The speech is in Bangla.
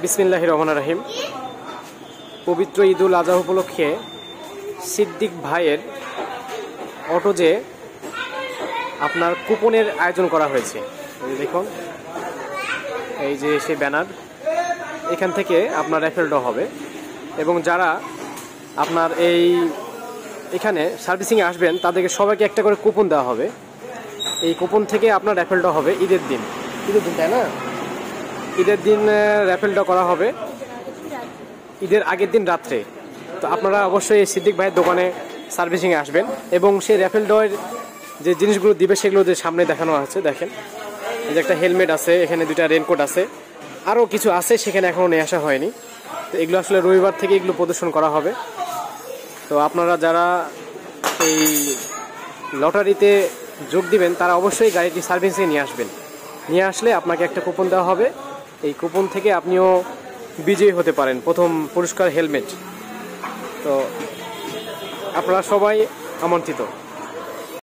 বিসমিল্লাহির রহমানির রহিম। পবিত্র ঈদুল আজহা উপলক্ষে সিদ্দিক ভাইয়ের অটোজে আপনার কুপনের আয়োজন করা হয়েছে। এই দেখুন, এই যে সেই ব্যানার, এখান থেকে আপনার র্যাফেল ড্র হবে এবং যারা আপনার এখানে সার্ভিসিংয়ে আসবেন তাদেরকে সবাইকে একটা করে কুপন দেওয়া হবে। এই কুপন থেকে আপনার র্যাফেল ড্র হবে ঈদের দিন, তাই না? ঈদের দিন র্যাফেল ড্র করা হবে ঈদের আগের দিন রাত্রে। তো আপনারা অবশ্যই এই সিদ্দিক ভাইয়ের দোকানে সার্ভিসিংয়ে আসবেন এবং সেই র্যাফেল ড্রয়ের যে জিনিসগুলো দিবে সেগুলো যে সামনে দেখানো আছে, দেখেন এই যে একটা হেলমেট আছে, এখানে দুইটা রেনকোট আছে, আরও কিছু আছে সেখানে এখনও নিয়ে আসা হয়নি। তো এগুলো আসলে রবিবার থেকে এগুলো প্রদর্শন করা হবে। তো আপনারা যারা এই লটারিতে যোগ দিবেন তারা অবশ্যই গাড়িটি সার্ভিসিংয়ে নিয়ে আসবেন। নিয়ে আসলে আপনাকে একটা কুপন দেওয়া হবে। এই কুপন থেকে আপনিও বিজয়ী হতে পারেন, প্রথম পুরস্কার হেলমেট। তো আপনারা সবাই আমন্ত্রিত।